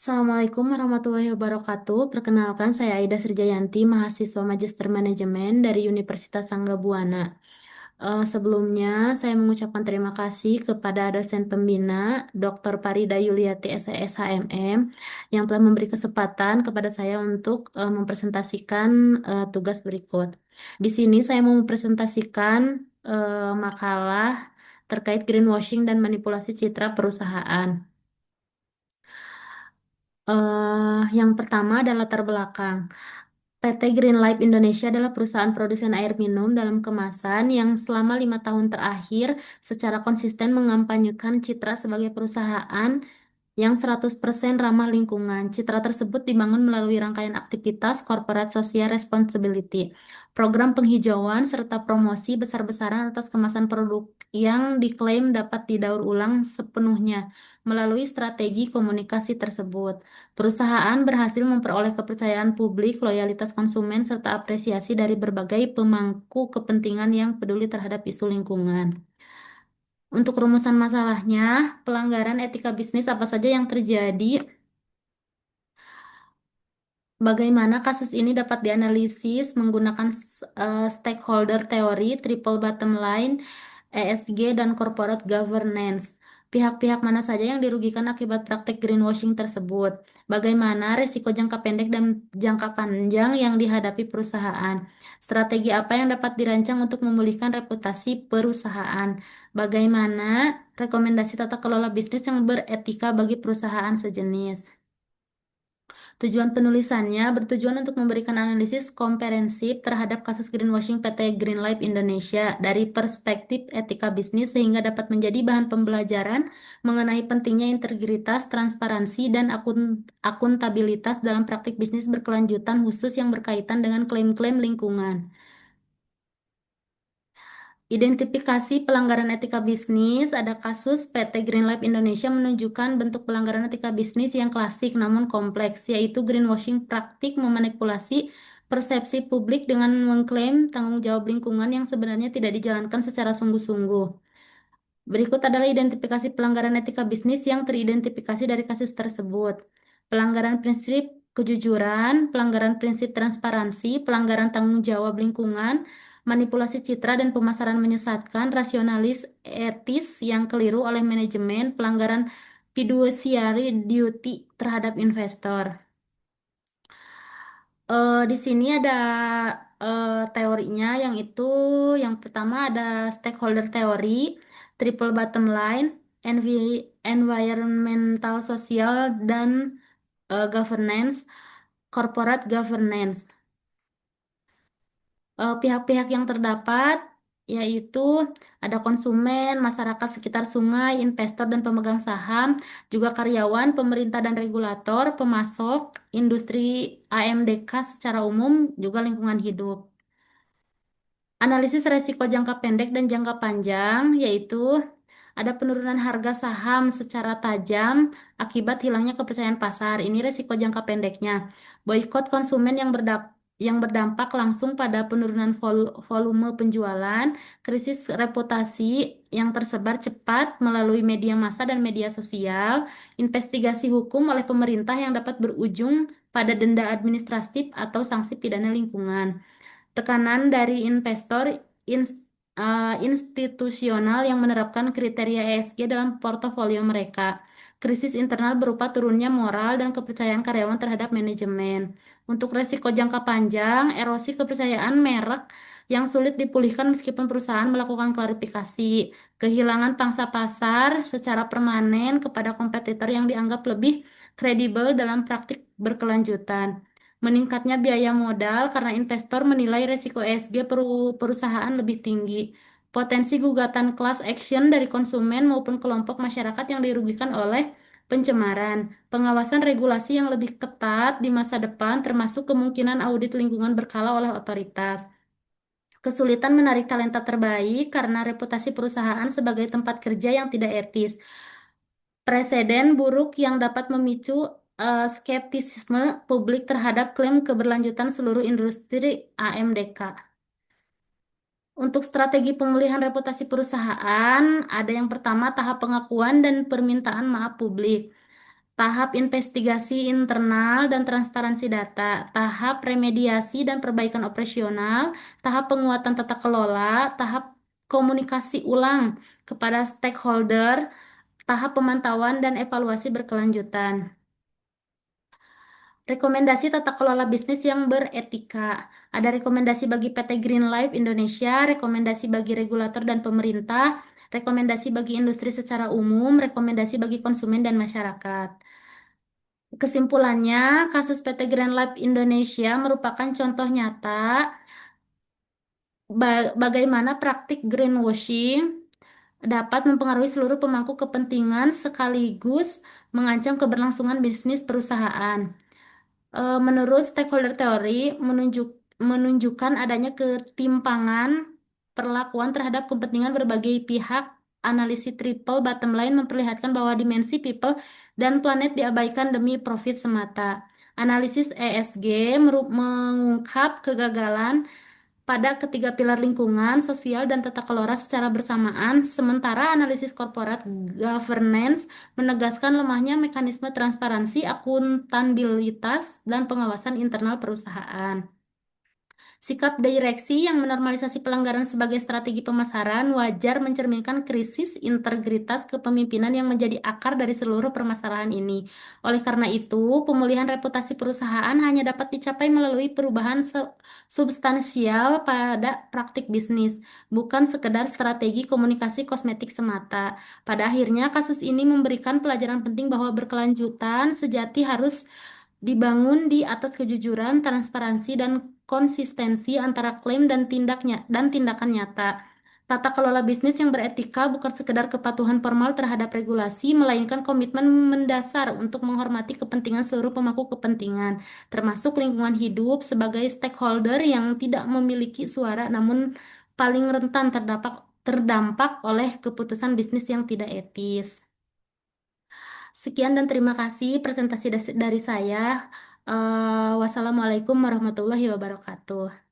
Assalamualaikum warahmatullahi wabarakatuh. Perkenalkan, saya Aida Srijayanti, mahasiswa Magister Manajemen dari Universitas Sangga Buana. Sebelumnya, saya mengucapkan terima kasih kepada dosen pembina, Dr. Parida Yuliati SES HMM, yang telah memberi kesempatan kepada saya untuk mempresentasikan tugas berikut. Di sini saya mau mempresentasikan makalah terkait greenwashing dan manipulasi citra perusahaan. Yang pertama adalah latar belakang. PT Green Life Indonesia adalah perusahaan produsen air minum dalam kemasan yang selama 5 tahun terakhir secara konsisten mengampanyekan citra sebagai perusahaan yang 100% ramah lingkungan. Citra tersebut dibangun melalui rangkaian aktivitas corporate social responsibility, program penghijauan, serta promosi besar-besaran atas kemasan produk yang diklaim dapat didaur ulang sepenuhnya melalui strategi komunikasi tersebut. Perusahaan berhasil memperoleh kepercayaan publik, loyalitas konsumen, serta apresiasi dari berbagai pemangku kepentingan yang peduli terhadap isu lingkungan. Untuk rumusan masalahnya, pelanggaran etika bisnis apa saja yang terjadi, bagaimana kasus ini dapat dianalisis menggunakan stakeholder teori, triple bottom line, ESG, dan corporate governance. Pihak-pihak mana saja yang dirugikan akibat praktek greenwashing tersebut? Bagaimana risiko jangka pendek dan jangka panjang yang dihadapi perusahaan? Strategi apa yang dapat dirancang untuk memulihkan reputasi perusahaan? Bagaimana rekomendasi tata kelola bisnis yang beretika bagi perusahaan sejenis? Tujuan penulisannya bertujuan untuk memberikan analisis komprehensif terhadap kasus greenwashing PT Green Life Indonesia dari perspektif etika bisnis sehingga dapat menjadi bahan pembelajaran mengenai pentingnya integritas, transparansi, dan akuntabilitas dalam praktik bisnis berkelanjutan khusus yang berkaitan dengan klaim-klaim lingkungan. Identifikasi pelanggaran etika bisnis, ada kasus PT Green Life Indonesia menunjukkan bentuk pelanggaran etika bisnis yang klasik namun kompleks, yaitu greenwashing, praktik memanipulasi persepsi publik dengan mengklaim tanggung jawab lingkungan yang sebenarnya tidak dijalankan secara sungguh-sungguh. Berikut adalah identifikasi pelanggaran etika bisnis yang teridentifikasi dari kasus tersebut. Pelanggaran prinsip kejujuran, pelanggaran prinsip transparansi, pelanggaran tanggung jawab lingkungan, manipulasi citra dan pemasaran menyesatkan, rasionalis etis yang keliru oleh manajemen, pelanggaran fiduciary duty terhadap investor. Di sini ada teorinya, yang itu yang pertama ada stakeholder teori, triple bottom line, environmental, sosial, dan governance, corporate governance. Pihak-pihak yang terdapat yaitu ada konsumen, masyarakat sekitar sungai, investor dan pemegang saham, juga karyawan, pemerintah dan regulator, pemasok, industri AMDK secara umum, juga lingkungan hidup. Analisis resiko jangka pendek dan jangka panjang, yaitu ada penurunan harga saham secara tajam akibat hilangnya kepercayaan pasar. Ini resiko jangka pendeknya. Boikot konsumen yang berdampak langsung pada penurunan volume penjualan, krisis reputasi yang tersebar cepat melalui media massa dan media sosial, investigasi hukum oleh pemerintah yang dapat berujung pada denda administratif atau sanksi pidana lingkungan. Tekanan dari investor institusional yang menerapkan kriteria ESG dalam portofolio mereka. Krisis internal berupa turunnya moral dan kepercayaan karyawan terhadap manajemen. Untuk resiko jangka panjang, erosi kepercayaan merek yang sulit dipulihkan meskipun perusahaan melakukan klarifikasi, kehilangan pangsa pasar secara permanen kepada kompetitor yang dianggap lebih kredibel dalam praktik berkelanjutan. Meningkatnya biaya modal karena investor menilai resiko ESG perusahaan lebih tinggi. Potensi gugatan class action dari konsumen maupun kelompok masyarakat yang dirugikan oleh pencemaran. Pengawasan regulasi yang lebih ketat di masa depan termasuk kemungkinan audit lingkungan berkala oleh otoritas. Kesulitan menarik talenta terbaik karena reputasi perusahaan sebagai tempat kerja yang tidak etis. Preseden buruk yang dapat memicu skeptisisme publik terhadap klaim keberlanjutan seluruh industri AMDK. Untuk strategi pemulihan reputasi perusahaan, ada yang pertama tahap pengakuan dan permintaan maaf publik. tahap investigasi internal dan transparansi data, tahap remediasi dan perbaikan operasional, tahap penguatan tata kelola, tahap komunikasi ulang kepada stakeholder, tahap pemantauan dan evaluasi berkelanjutan. Rekomendasi tata kelola bisnis yang beretika. Ada rekomendasi bagi PT Green Life Indonesia, rekomendasi bagi regulator dan pemerintah, rekomendasi bagi industri secara umum, rekomendasi bagi konsumen dan masyarakat. Kesimpulannya, kasus PT Green Life Indonesia merupakan contoh nyata bagaimana praktik greenwashing dapat mempengaruhi seluruh pemangku kepentingan sekaligus mengancam keberlangsungan bisnis perusahaan. Menurut stakeholder teori, menunjukkan adanya ketimpangan perlakuan terhadap kepentingan berbagai pihak. Analisis triple bottom line memperlihatkan bahwa dimensi people dan planet diabaikan demi profit semata. Analisis ESG mengungkap kegagalan pada ketiga pilar lingkungan, sosial, dan tata kelola secara bersamaan, sementara analisis corporate governance menegaskan lemahnya mekanisme transparansi, akuntabilitas, dan pengawasan internal perusahaan. Sikap direksi yang menormalisasi pelanggaran sebagai strategi pemasaran wajar mencerminkan krisis integritas kepemimpinan yang menjadi akar dari seluruh permasalahan ini. Oleh karena itu, pemulihan reputasi perusahaan hanya dapat dicapai melalui perubahan substansial pada praktik bisnis, bukan sekedar strategi komunikasi kosmetik semata. Pada akhirnya, kasus ini memberikan pelajaran penting bahwa berkelanjutan sejati harus dibangun di atas kejujuran, transparansi, dan konsistensi antara klaim dan tindakan nyata. Tata kelola bisnis yang beretika bukan sekedar kepatuhan formal terhadap regulasi, melainkan komitmen mendasar untuk menghormati kepentingan seluruh pemangku kepentingan, termasuk lingkungan hidup sebagai stakeholder yang tidak memiliki suara namun paling rentan terdampak oleh keputusan bisnis yang tidak etis. Sekian dan terima kasih presentasi dari saya. Wassalamualaikum warahmatullahi wabarakatuh.